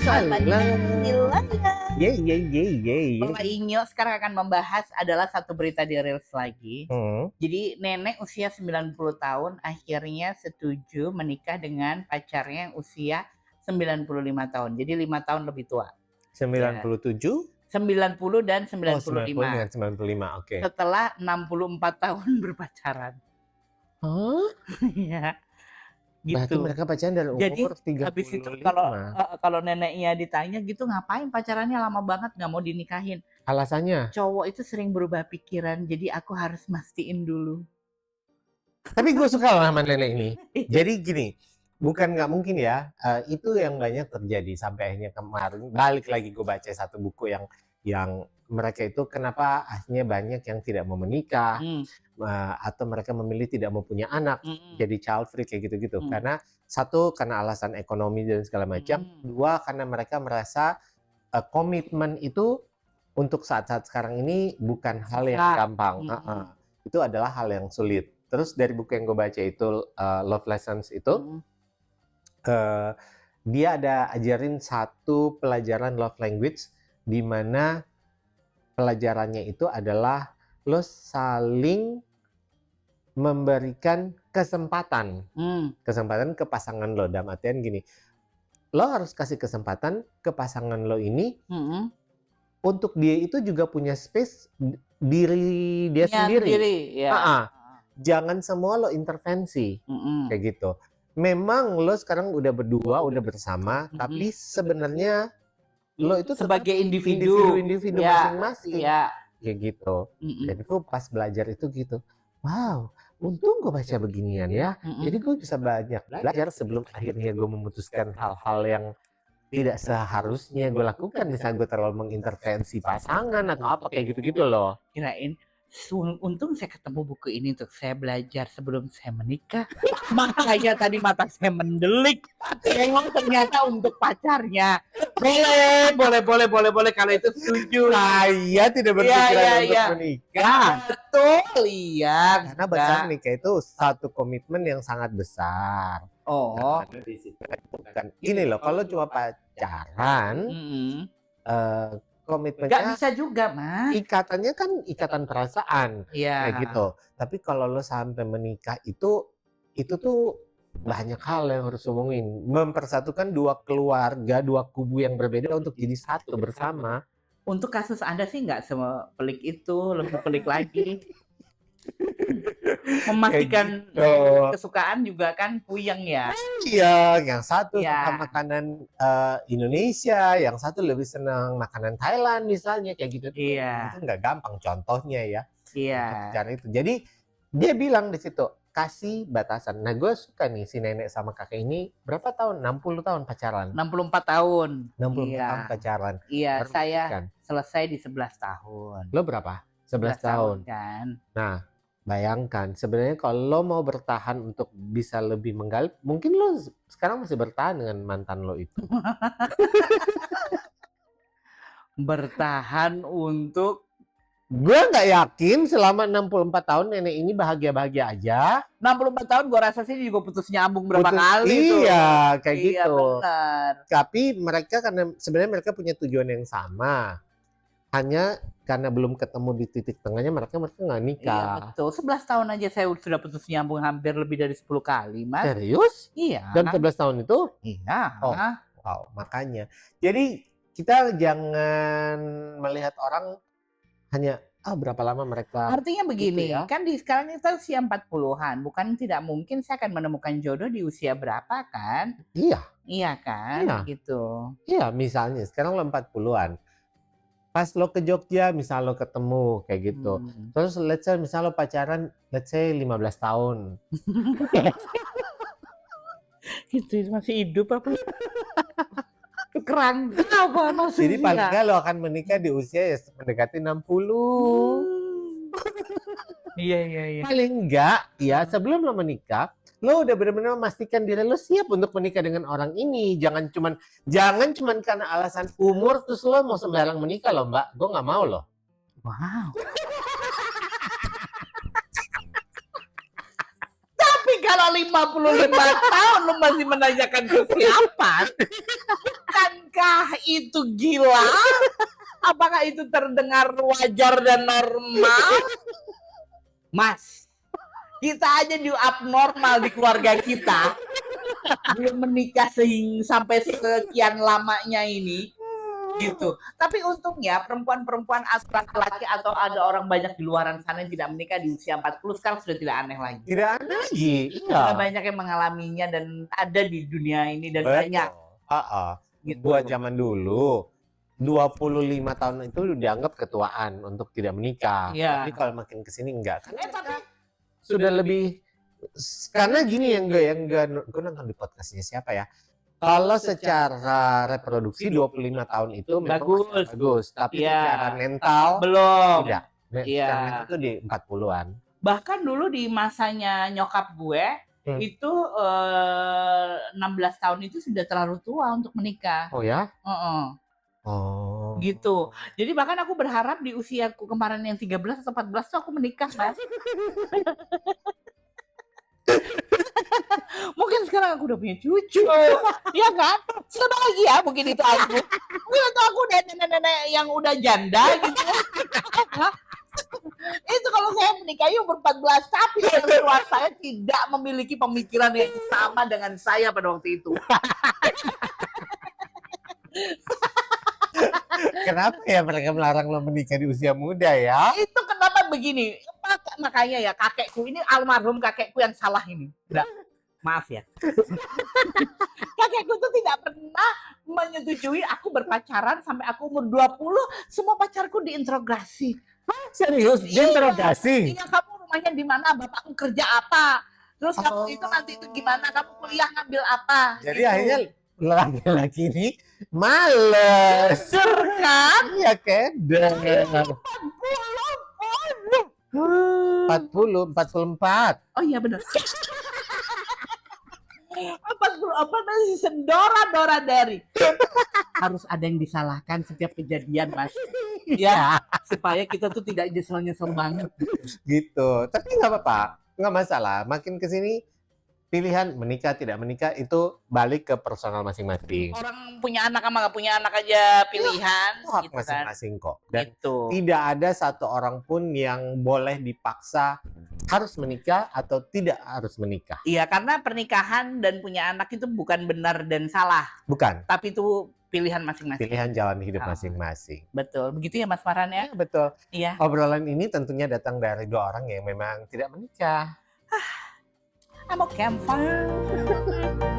Salam. Ye ye ye ye ye. Bapak Inyo sekarang akan membahas adalah satu berita di Reels lagi. Jadi nenek usia 90 tahun akhirnya setuju menikah dengan pacarnya yang usia 95 tahun. Jadi 5 tahun lebih tua. 97? 90 dan 95. Oh, 90 dengan 95, oke. Setelah 64 tahun berpacaran. Hah? Iya. Berarti Gitu. mereka pacaran dari umur 35. Habis itu kalau neneknya ditanya gitu, ngapain pacarannya lama banget nggak mau dinikahin? Alasannya? Cowok itu sering berubah pikiran, jadi aku harus mastiin dulu. Tapi gue suka lah sama nenek ini. Jadi gini, bukan nggak mungkin ya, itu yang banyak terjadi sampai akhirnya kemarin balik lagi gue baca satu buku yang mereka itu kenapa akhirnya banyak yang tidak mau menikah atau mereka memilih tidak mau punya anak, jadi child free kayak gitu-gitu. Karena satu, karena alasan ekonomi dan segala macam. Dua, karena mereka merasa komitmen itu untuk saat-saat sekarang ini bukan hal yang gampang. Itu adalah hal yang sulit. Terus dari buku yang gue baca itu Love Lessons itu, dia ada ajarin satu pelajaran love language di mana pelajarannya itu adalah lo saling memberikan kesempatan ke pasangan lo. Dalam artian gini, lo harus kasih kesempatan ke pasangan lo ini untuk dia itu juga punya space diri dia sendiri. Jangan semua lo intervensi kayak gitu. Memang lo sekarang udah berdua, udah bersama, tapi sebenarnya lo itu sebagai individu masing-masing, kayak gitu. Dan gue pas belajar itu gitu, wow, untung gue baca beginian ya. Jadi gue bisa banyak belajar sebelum akhirnya gue memutuskan hal-hal yang tidak seharusnya gue lakukan. Misalnya gue terlalu mengintervensi pasangan atau apa kayak gitu-gitu loh. Kirain untung saya ketemu buku ini untuk saya belajar sebelum saya menikah. Makanya tadi mata saya mendelik. Memang ternyata untuk pacarnya. Boleh kalau itu setuju. Saya tidak berpikiran untuk menikah. Betul, iya. Karena besar menikah itu satu komitmen yang sangat besar. Bukan ini loh, kalau cuma pacaran, komitmennya nggak bisa juga, Mas. Ikatannya kan ikatan perasaan, kayak gitu. Tapi kalau lo sampai menikah itu tuh banyak hal yang harus ngomongin. Mempersatukan dua keluarga, dua kubu yang berbeda untuk jadi satu bersama. Untuk kasus Anda sih nggak sepelik itu, lebih pelik lagi. Memastikan kesukaan juga kan puyeng ya. Iya, yang satu suka makanan Indonesia, yang satu lebih senang makanan Thailand misalnya, kayak gitu. Itu nggak gampang contohnya ya. Cara itu. Jadi dia bilang di situ kasih batasan. Nah, gue suka nih si nenek sama kakek ini berapa tahun? 60 tahun pacaran. 64 tahun. 64 tahun pacaran. Iya, saya selesai di 11 tahun. Lo berapa? 11 tahun kan. Nah, bayangkan sebenarnya kalau lo mau bertahan untuk bisa lebih menggali, mungkin lo sekarang masih bertahan dengan mantan lo itu. Bertahan untuk, gue nggak yakin selama 64 tahun nenek ini bahagia-bahagia aja. 64 tahun gue rasa sih juga putus nyambung berapa kali. Iya, kayak gitu. Benar. Tapi mereka karena sebenarnya mereka punya tujuan yang sama. Hanya karena belum ketemu di titik tengahnya mereka nggak nikah. Iya, betul. 11 tahun aja saya sudah putus nyambung hampir lebih dari 10 kali, Mas. Serius? Iya. Dan 11 tahun itu? Iya. Oh, wow, makanya. Jadi kita jangan melihat orang hanya berapa lama mereka. Artinya begini, kan di sekarang itu usia 40-an, bukan tidak mungkin saya akan menemukan jodoh di usia berapa kan? Iya. Iya kan? Gitu. Iya, misalnya sekarang lo 40-an. Pas lo ke Jogja, misal lo ketemu kayak gitu. Terus let's say misal lo pacaran, let's say 15 tahun. Itu masih hidup apa? Kerang apa maksudnya? Jadi paling nggak lo akan menikah di usia ya mendekati 60. Iya. Paling enggak ya sebelum lo menikah, lo udah benar-benar memastikan diri lo siap untuk menikah dengan orang ini. Jangan cuman karena alasan umur terus lo mau sembarang menikah lo, Mbak. Gue nggak mau lo. Wow. Tapi kalau 55 tahun lo masih menanyakan kesiapan, kan Apakah itu gila? Apakah itu terdengar wajar dan normal? Mas, kita aja di abnormal di keluarga kita. Belum menikah sampai sekian lamanya ini. Gitu. Tapi untungnya perempuan-perempuan atau laki-laki atau ada orang banyak di luaran sana yang tidak menikah di usia 40 sekarang sudah tidak aneh lagi. Tidak aneh lagi. Karena banyak yang mengalaminya dan ada di dunia ini dan banyak. Gitu. Buat zaman dulu 25 tahun itu dianggap ketuaan untuk tidak menikah. Ya. Tapi kalau makin kesini enggak. Karena sudah lebih, karena gini yang gue nonton di podcastnya siapa ya. Kalau secara reproduksi 25 tahun itu bagus. Tapi secara mental belum. Tidak. Secara mental itu di 40-an. Bahkan dulu di masanya nyokap gue itu 16 tahun itu sudah terlalu tua untuk menikah. Oh ya? Gitu. Jadi bahkan aku berharap di usiaku kemarin yang 13 atau 14 tuh aku menikah, Mas. Mungkin sekarang aku udah punya cucu, ya kan? Siapa lagi ya? Mungkin itu aku. Mungkin itu aku nenek-nenek yang udah janda gitu. Itu kalau saya menikahi umur 14, tapi orang tua saya tidak memiliki pemikiran yang sama dengan saya pada waktu itu. Kenapa ya mereka melarang lo menikah di usia muda ya? Itu kenapa begini? Makanya ya kakekku ini, almarhum kakekku yang salah ini. Udah, maaf ya. Kakekku tuh tidak pernah menyetujui aku berpacaran sampai aku umur 20, semua pacarku diinterogasi. Serius? Diinterogasi? Iya, kamu rumahnya di mana? Bapakmu kerja apa? Terus kamu itu nanti itu gimana? Kamu kuliah ngambil apa? Jadi akhirnya laki-laki ini males. Kan? Iya, keder. 44. Oh iya benar. 44 masih sendora dari. Harus ada yang disalahkan setiap kejadian, Mas. Ya, supaya kita tuh tidak nyesel-nyesel banget. Gitu. Tapi nggak apa-apa, nggak masalah. Makin kesini pilihan menikah tidak menikah itu balik ke personal masing-masing. Orang punya anak sama nggak punya anak aja pilihan. Hak gitu masing-masing kan. kok. Dan gitu. tidak ada satu orang pun yang boleh dipaksa harus menikah atau tidak harus menikah. Iya, karena pernikahan dan punya anak itu bukan benar dan salah. Bukan. Tapi itu pilihan masing-masing. Pilihan jalan hidup masing-masing. Betul. Begitu ya Mas Farhan ya? Betul. Iya. Obrolan ini tentunya datang dari dua orang yang memang tidak menikah. I'm okay, I'm fine.